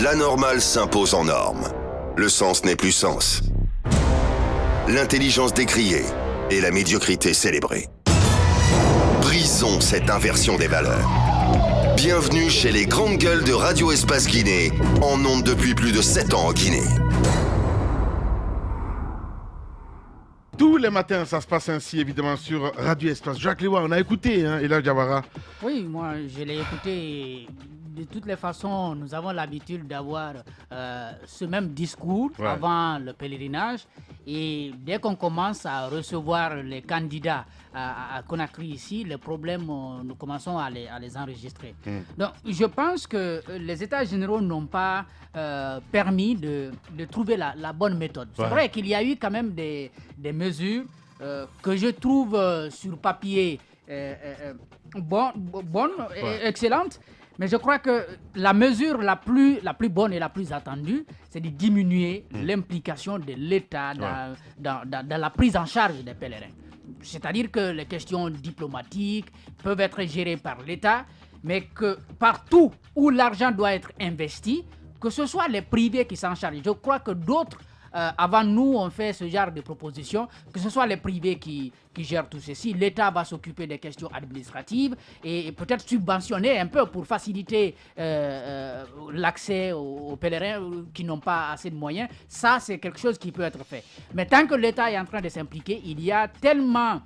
L'anormal s'impose en norme. Le sens n'est plus sens. L'intelligence décriée et la médiocrité célébrée. Brisons cette inversion des valeurs. Bienvenue chez les grandes gueules de Radio Espace Guinée, en ondes depuis plus de 7 ans en Guinée. Tous les matins, ça se passe ainsi, évidemment, sur Radio Espace. Jacques Lewa, on a écouté, Ella Diawara. Oui, moi, je l'ai écouté. De toutes les façons, nous avons l'habitude d'avoir ce même discours avant le pèlerinage. Et dès qu'on commence à recevoir les candidats à Conakry ici, les problèmes, nous commençons à les enregistrer. Donc, je pense que les États généraux n'ont pas permis de trouver la bonne méthode. C'est vrai qu'il y a eu quand même des mesures que je trouve sur papier bonnes, excellentes. Mais je crois que la mesure la plus bonne et la plus attendue, c'est de diminuer l'implication de l'État dans la prise en charge des pèlerins. C'est-à-dire que les questions diplomatiques peuvent être gérées par l'État, mais que partout où l'argent doit être investi, que ce soit les privés qui s'en chargent. Je crois que d'autres, avant nous, ont fait ce genre de propositions, que ce soit les privés qui gèrent tout ceci. L'État va s'occuper des questions administratives et peut-être subventionner un peu pour faciliter l'accès aux pèlerins qui n'ont pas assez de moyens. Ça, c'est quelque chose qui peut être fait. Mais tant que l'État est en train de s'impliquer, il y a tellement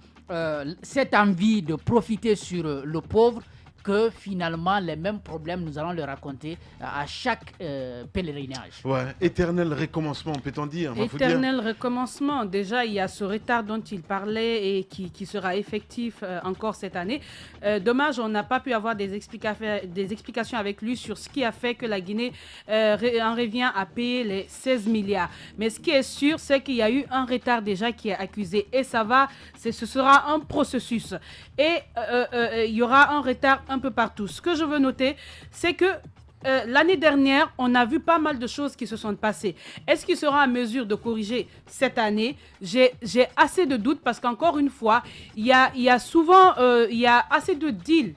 cette envie de profiter sur le pauvre que finalement, les mêmes problèmes, nous allons les raconter à chaque pèlerinage. Ouais, éternel recommencement, peut-on dire. Éternel recommencement. Déjà, il y a ce retard dont il parlait et qui sera effectif encore cette année. Dommage, on n'a pas pu avoir des explications avec lui sur ce qui a fait que la Guinée en revient à payer les 16 milliards. Mais ce qui est sûr, c'est qu'il y a eu un retard déjà qui est accusé. Et ce sera un processus. Et il y aura un retard un peu partout. Ce que je veux noter, c'est que l'année dernière, on a vu pas mal de choses qui se sont passées. Est-ce qu'il sera en mesure de corriger cette année? J'ai assez de doutes parce qu'encore une fois, il y a souvent assez de deals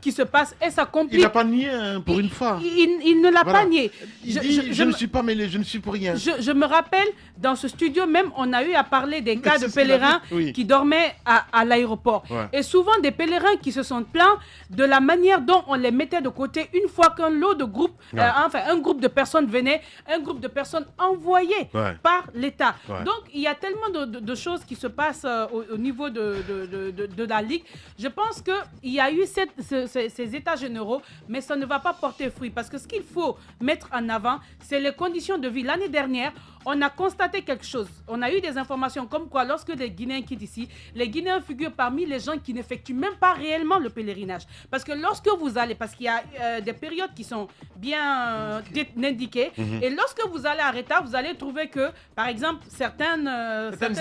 qui se passe et ça complique. Il n'a pas nié pour une fois. Il ne l'a pas nié. Je ne suis pas mêlé, je ne suis pour rien. Je me rappelle, dans ce studio même, on a eu à parler des cas de pèlerins qui dormaient à l'aéroport. Et souvent des pèlerins qui se sont plaints de la manière dont on les mettait de côté une fois qu'un lot de groupes, un groupe de personnes venait, un groupe de personnes envoyées par l'État. Donc il y a tellement de choses qui se passent au niveau de la Ligue. Je pense qu'il y a eu ces états généraux, mais ça ne va pas porter fruit parce que ce qu'il faut mettre en avant, c'est les conditions de vie. L'année dernière, on a constaté quelque chose. On a eu des informations comme quoi lorsque les Guinéens quittent ici, les Guinéens figurent parmi les gens qui n'effectuent même pas réellement le pèlerinage. Parce que lorsque vous allez, parce qu'il y a des périodes qui sont bien indiquées, et lorsque vous allez à Reta, vous allez trouver que, par exemple, certaines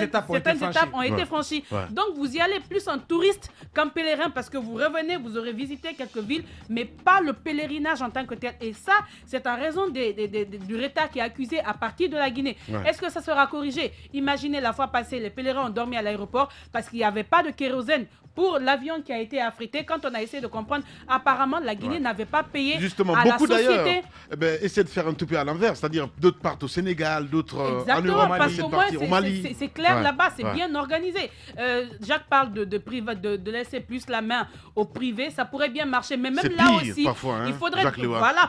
étapes ont été franchies. Donc vous y allez plus en touriste qu'en pèlerin parce que vous revenez, vous aurez visité quelques villes, mais pas le pèlerinage en tant que tel. Et ça, c'est en raison du retard qui est accusé à partir de la Guinée. Est-ce que ça sera corrigé? Imaginez la fois passée, les pèlerins ont dormi à l'aéroport parce qu'il n'y avait pas de kérosène pour l'avion qui a été affrété. Quand on a essayé de comprendre, apparemment, la Guinée n'avait pas payé à la société. Essayer de faire un tout peu à l'envers, c'est-à-dire d'autres partent au Sénégal, d'autres en Europe, parce qu'au moins, au Mali. C'est clair là-bas, c'est bien organisé. Jacques parle de laisser plus la main au privé, ça pourrait bien marcher, mais même là aussi, parfois, il faudrait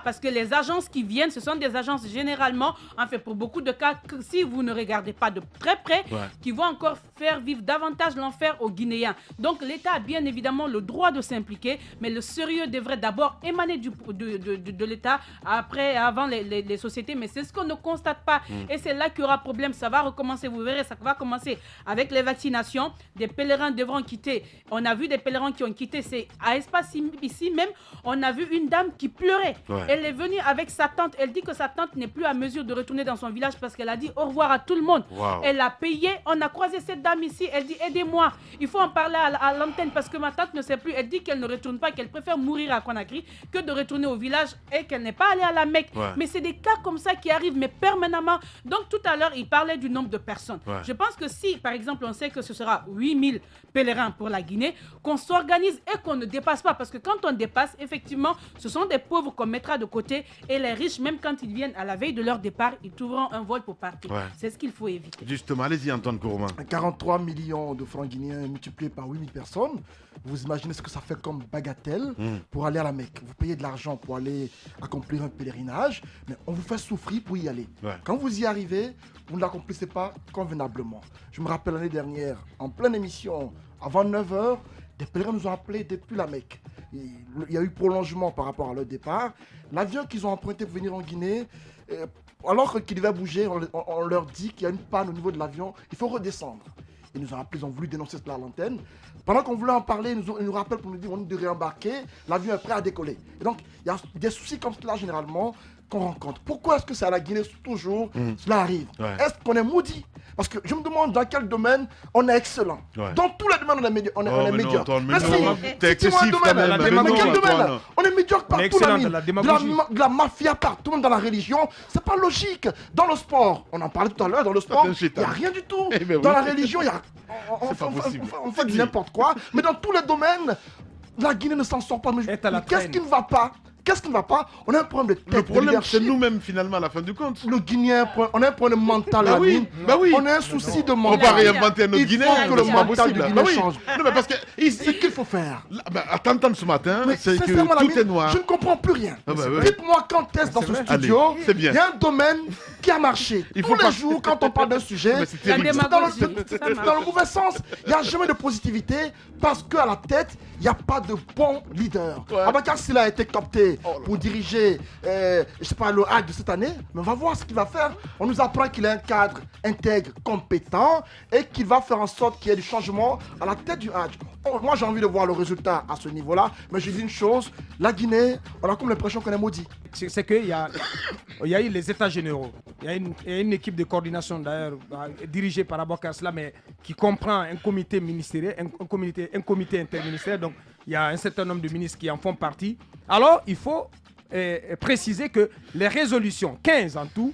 parce que les agences qui viennent, ce sont des agences généralement, en fait, pour beaucoup de cas, si vous ne regardez pas de très près, qui vont encore faire vivre davantage l'enfer aux Guinéens. Donc l'État a bien évidemment le droit de s'impliquer, mais le sérieux devrait d'abord émaner de l'État, avant les sociétés, mais c'est ce qu'on ne constate pas. Et c'est là qu'il y aura problème. Ça va recommencer, vous verrez, ça va commencer avec les vaccinations. Des pèlerins devront quitter. On a vu des pèlerins qui ont quitté. C'est à Espace ici même, on a vu une dame qui pleurait. Elle est venue avec sa tante. Elle dit que sa tante n'est plus à mesure de retourner dans son village parce qu'elle a dit au revoir à tout le monde. Elle a payé. On a croisé cette dame ici. Elle dit aidez-moi. Il faut en parler à l'antenne parce que ma tante ne sait plus. Elle dit qu'elle ne retourne pas, qu'elle préfère mourir à Conakry que de retourner au village et qu'elle n'est pas allée à la Mecque. Mais c'est des cas comme ça qui arrivent, mais permanemment. Donc tout à l'heure, il parlait du nombre de personnes. Je pense que si, par exemple, on sait que ce sera 8000 pèlerins pour la Guinée, qu'on s'organise et qu'on ne dépasse pas. Parce que quand on dépasse, effectivement, ce sont des pauvres qu'on mettra de côté et les riches, même quand ils viennent à la veille de leur départ, ils trouveront un vol pour partir. C'est ce qu'il faut éviter. Justement, allez-y Antoine Kourouma. 43 millions de francs guinéens multipliés par 8000 personnes, vous imaginez ce que ça fait comme bagatelle pour aller à la Mecque. Vous payez de l'argent pour aller accomplir un pèlerinage, mais on vous fait souffrir pour y aller. Quand vous y arrivez, vous ne l'accomplissez pas convenablement. Je me rappelle l'année dernière, en pleine émission, avant 9h, des pèlerins nous ont appelés depuis la Mecque. Il y a eu prolongement par rapport à leur départ. L'avion qu'ils ont emprunté pour venir en Guinée, alors qu'ils devaient bouger, on leur dit qu'il y a une panne au niveau de l'avion, il faut redescendre. Ils nous ont appelés, ils ont voulu dénoncer cela à l'antenne. Pendant qu'on voulait en parler, ils nous rappellent pour nous dire qu'on est de réembarquer, l'avion est prêt à décoller. Et donc, il y a des soucis comme cela généralement qu'on rencontre. Pourquoi est-ce que c'est à la Guinée toujours cela arrive? Est-ce qu'on est maudit? Parce que je me demande dans quel domaine on est excellent. Dans tous les domaines, on est médiocre. Mais t'es excessif quand même. Mais quel domaine? On est médiocre partout, de la mafia partout, même dans la religion. C'est pas logique. Dans le sport, on en parlait tout à l'heure, dans le sport, il n'y a rien du tout. Dans la religion, on fait du n'importe quoi. Mais dans tous les domaines, la Guinée ne s'en sort pas. Mais qu'est-ce qui ne va pas? Qu'est-ce qui ne va pas? On a un problème de tête. Le problème, c'est nous-mêmes, finalement, à la fin du compte. Le Guinéen, on a un problème mental. On a un souci de mental. On va réinventer notre Guinée. Il faut que le mental du Guinéen change. Non, mais parce que ce qu'il faut faire. À t'entendre ce matin, c'est que tout est noir. Je ne comprends plus rien. Dites-moi quand est-ce dans ce studio, il y a un domaine qui a marché. Tous les jours, quand on parle d'un sujet, c'est dans le mauvais sens. Il n'y a jamais de positivité parce qu'à la tête, il n'y a pas de bon leader. Abakar Sylla a été capté pour diriger, je sais pas, le Hajj de cette année, mais on va voir ce qu'il va faire. On nous apprend qu'il est un cadre intègre, compétent et qu'il va faire en sorte qu'il y ait du changement à la tête du Hajj. Moi, j'ai envie de voir le résultat à ce niveau-là, mais je dis une chose, la Guinée, on a comme l'impression qu'on est maudit. C'est qu'il y a eu les États généraux. Il y a une équipe de coordination d'ailleurs dirigée par Abakar Sylla, mais qui comprend un comité ministériel, un comité interministériel. Donc, il y a un certain nombre de ministres qui en font partie. Alors, il faut préciser que les résolutions, 15 en tout,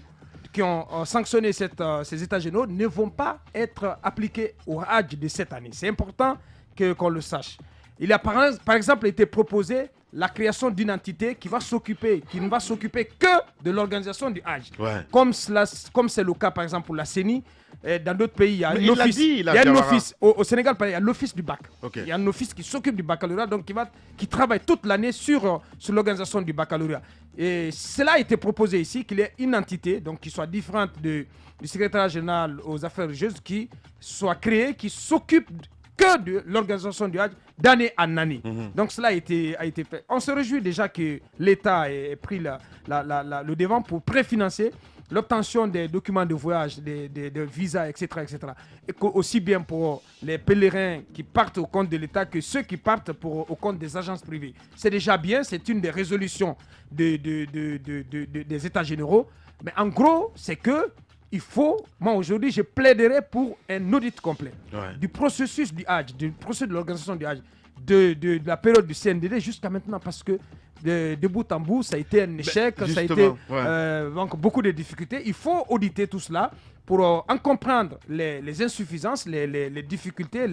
qui ont sanctionné ces États généraux, ne vont pas être appliquées au Hajj de cette année. C'est important qu'on le sache. Il a par exemple été proposé la création d'une entité qui ne va s'occuper que de l'organisation du Hajj. Comme c'est le cas par exemple pour la CENI. Dans d'autres pays, il y a un office. Il y a un office. Au Sénégal, il y a l'office du bac. Il y a un office qui s'occupe du baccalauréat, donc qui travaille toute l'année sur l'organisation du baccalauréat. Et cela a été proposé ici, qu'il y ait une entité donc, qui soit différente du secrétariat général aux affaires religieuses, qui soit créée, qui s'occupe que de l'organisation du Hajj d'année en année. Donc cela a été fait. On se réjouit déjà que l'État ait pris le devant pour préfinancer l'obtention des documents de voyage, des visas, etc., etc. Et aussi bien pour les pèlerins qui partent au compte de l'État que ceux qui partent au compte des agences privées. C'est déjà bien, c'est une des résolutions des États généraux. Mais en gros, c'est que moi aujourd'hui, je plaiderais pour un audit complet du processus du Hajj, du processus de l'organisation du Hajj, de la période du CNDD jusqu'à maintenant, parce que de bout en bout, ça a été un échec, ça a été donc beaucoup de difficultés. Il faut auditer tout cela pour en comprendre les insuffisances, les difficultés,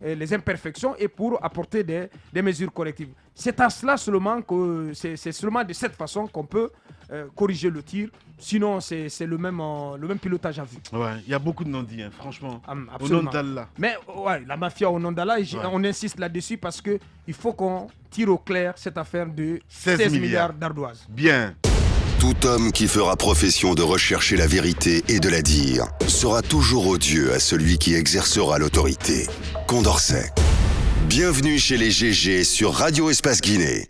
les imperfections et pour apporter des mesures correctives. C'est à cela seulement que c'est seulement de cette façon qu'on peut corriger le tir. Sinon, c'est le même pilotage à vue. Il y a beaucoup de non-dits, hein, franchement. Au nom d'Allah. Mais la mafia au nom d'Allah, on insiste là-dessus parce qu'il faut qu'on tire au clair cette affaire de 16 milliards d'ardoises. Bien. Tout homme qui fera profession de rechercher la vérité et de la dire sera toujours odieux à celui qui exercera l'autorité. Condorcet. Bienvenue chez les GG sur Radio Espace Guinée.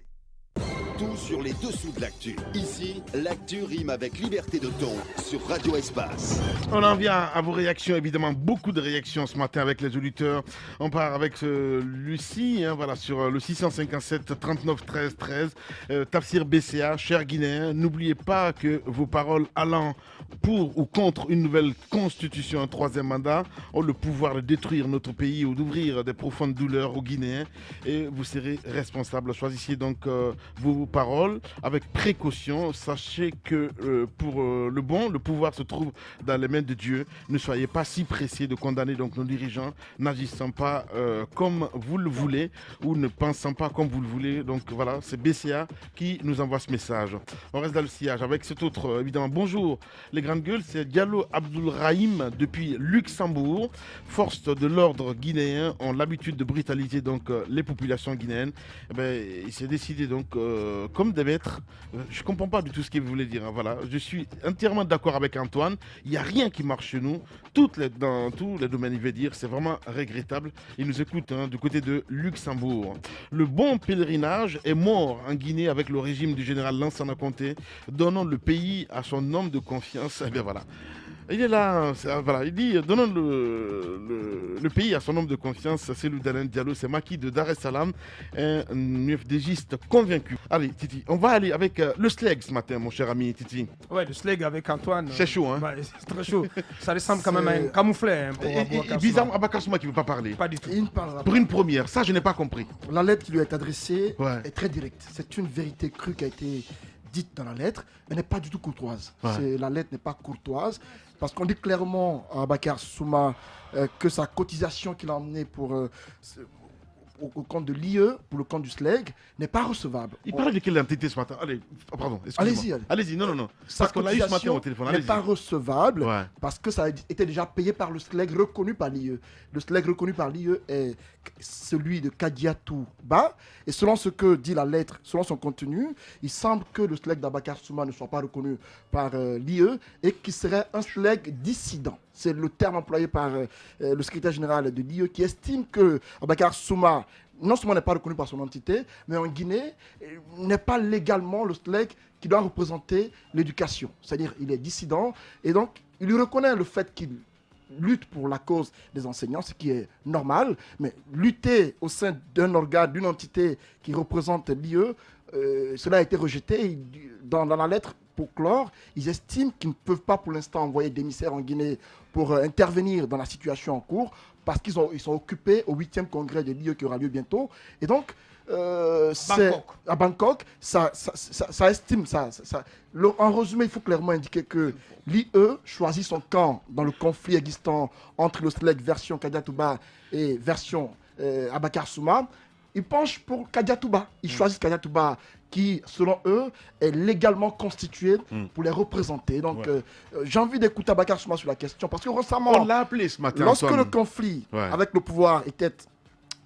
Tout sur les dessous toute l'actu. Ici, l'actu rime avec liberté de ton sur Radio Espace. On en vient à vos réactions, évidemment, beaucoup de réactions ce matin avec les auditeurs. On part avec Lucie, voilà, sur le 657 39 13 13. Tafsir BCA, cher Guinéen, n'oubliez pas que vos paroles allant pour ou contre une nouvelle constitution, un troisième mandat, ont le pouvoir de détruire notre pays ou d'ouvrir des profondes douleurs aux Guinéens et vous serez responsable. Choisissez donc vos paroles avec précaution. Sachez que pour le bon, le pouvoir se trouve dans les mains de Dieu. Ne soyez pas si pressés de condamner donc nos dirigeants, n'agissant pas comme vous le voulez ou ne pensant pas comme vous le voulez. Donc voilà, c'est BCA qui nous envoie ce message. On reste dans le sillage avec cet autre, évidemment. Bonjour les grandes gueules, c'est Diallo Abdoulrahim depuis Luxembourg. Forces de l'ordre guinéen ont l'habitude de brutaliser donc les populations guinéennes. Il s'est décidé donc comme des maîtres. Je comprends pas du tout ce qu'il voulait dire. Voilà, je suis entièrement d'accord avec Antoine. Il n'y a rien qui marche chez nous. Dans tous les domaines, il veut dire, c'est vraiment regrettable. Il nous écoute du côté de Luxembourg. Le bon pèlerinage est mort en Guinée avec le régime du général Lansana Conté. Donnons le pays à son homme de confiance. Eh bien voilà. Il est là, voilà, il dit donnons le pays à son homme de confiance, c'est Loudanen Diallo, c'est Maki de Dar es Salaam, un UFDGiste convaincu. Allez, Titi, on va aller avec le SLEG ce matin, mon cher ami Titi. Ouais, le SLEG avec Antoine. C'est chaud, hein? C'est très chaud. Ça ressemble quand même à un camouflet. Bizarrement, Abakar Souma qui ne veut pas parler. Pas du tout. Il ne parlera Pour pas. une première, ça je n'ai pas compris. La lettre qui lui est adressée Ouais. est très directe. C'est une vérité crue qui a été dite dans la lettre, mais n'est pas du tout courtoise. Ouais. La lettre n'est pas courtoise, parce qu'on dit clairement à Abakar Souma que sa cotisation qu'il a emmenée pour au compte de l'IE, pour le compte du SLEG, n'est pas recevable. Il parlait de quelle entité ce matin? Allez, pardon, excusez-moi. Allez-y. Allez-y, non. Sa Parce qu'on l'a eu ce matin cotisation au téléphone. n'est Allez-y. pas recevable Ouais. parce que ça a été déjà payé par le SLEG reconnu par l'IE. Le SLEG reconnu par l'IE est celui de Kadiatou Ba. Et selon ce que dit la lettre, selon son contenu, il semble que le SLEG d'Abakar Souma ne soit pas reconnu par l'IE et qu'il serait un SLEG dissident. C'est le terme employé par le secrétaire général de l'IE qui estime que Abakar Souma non seulement n'est pas reconnu par son entité, mais en Guinée, n'est pas légalement le SLEG qui doit représenter l'éducation. C'est-à-dire il est dissident et donc il lui reconnaît le fait qu'il lutte pour la cause des enseignants, ce qui est normal, mais lutter au sein d'un organe, d'une entité qui représente l'IE, cela a été rejeté. Dans la lettre, pour clore, ils estiment qu'ils ne peuvent pas pour l'instant envoyer d'émissaires en Guinée pour intervenir dans la situation en cours, parce qu'ils sont occupés au 8e congrès de l'IE qui aura lieu bientôt. Et donc, à Bangkok, ça estime, en résumé, il faut clairement indiquer que l'IE choisit son camp dans le conflit existant entre le SLEG version Kadiatou Ba et version Abakar Souma. Ils penchent pour Kadiatou Ba. Ils choisissent Kadiatou Ba qui, selon eux, est légalement constitué pour les représenter. Donc, j'ai envie d'écouter Abakar Souma sur la question, parce que récemment, On l'a appelé ce matin. lorsque Antoine. le conflit avec le pouvoir était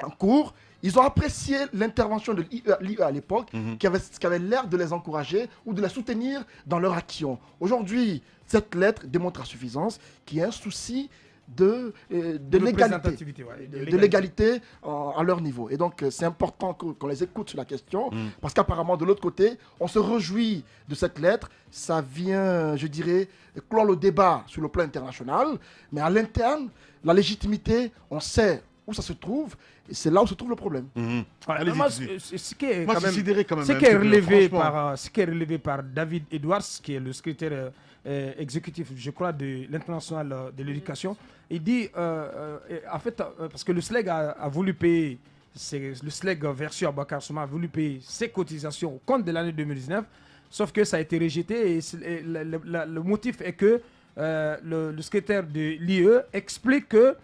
en cours, ils ont apprécié l'intervention de l'IE à l'époque, qui avait l'air de les encourager ou de les soutenir dans leur action. Aujourd'hui, cette lettre démontre à suffisance qu'il y a un souci de l'égalité à leur niveau. Et donc, c'est important qu'on les écoute sur la question, parce qu'apparemment, de l'autre côté, on se réjouit de cette lettre. Ça vient, je dirais, clore le débat sur le plan international, mais à l'interne, la légitimité, on sait où ça se trouve, et c'est là où se trouve le problème. Allez-y, Moi, Titi. ce qui est Moi, quand c'est même- sidéré quand même. ce un qui est petit peu, relevé franchement. ce qui est relevé par David Edwards, qui est le secrétaire exécutif, je crois, de l'international de l'éducation, il dit, en fait, parce que le SLEG a voulu payer, le SLEG version Abakar Souma a voulu payer ses cotisations au compte de l'année 2019, sauf que ça a été rejeté, et le motif est que le secrétaire de l'IE explique que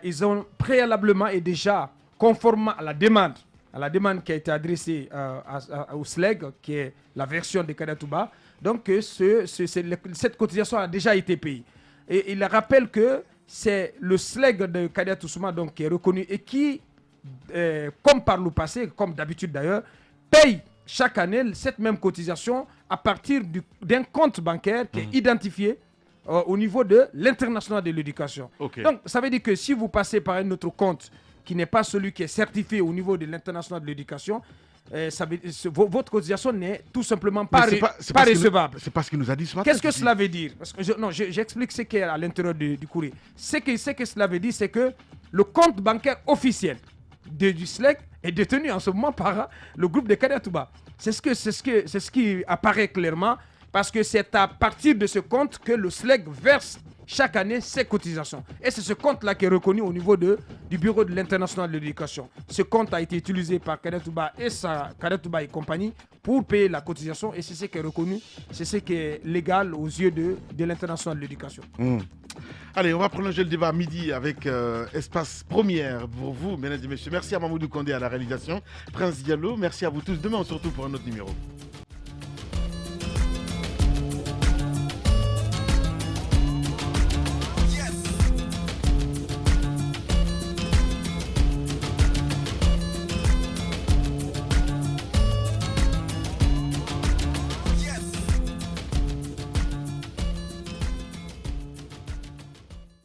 ils ont préalablement et déjà, conformément à la demande qui a été adressée au SLEG, qui est la version de Kadiatou Ba, donc cette cotisation a déjà été payée. Et il rappelle que c'est le SLEG de Kadiatou Souma donc, qui est reconnu et qui, comme par le passé, comme d'habitude d'ailleurs, paye chaque année cette même cotisation à partir d'un compte bancaire qui est identifié au niveau de l'international de l'éducation. Ok. Donc, ça veut dire que si vous passez par un autre compte qui n'est pas celui qui est certifié au niveau de l'international de l'éducation, votre cotisation n'est tout simplement pas recevable. C'est pas ce qu'il nous a dit ce matin. Qu'est-ce que cela veut dire? Parce que j'explique ce qui est à l'intérieur du courrier. Ce que cela veut dire, c'est que le compte bancaire officiel du SLEC est détenu en ce moment par le groupe de Kader Touba. C'est ce qui apparaît clairement, parce que c'est à partir de ce compte que le SLEC verse chaque année ses cotisations. Et c'est ce compte-là qui est reconnu au niveau du Bureau de l'International de l'Éducation. Ce compte a été utilisé par Kader Touba et compagnie pour payer la cotisation, et c'est ce qui est reconnu, c'est ce qui est légal aux yeux de l'International de l'Éducation. Allez, on va prolonger le débat à midi avec Espace Première pour vous, mesdames et messieurs. Merci à Mamoudou Kondé à la réalisation. Prince Diallo, merci à vous tous. Demain, on se retrouve pour un autre numéro.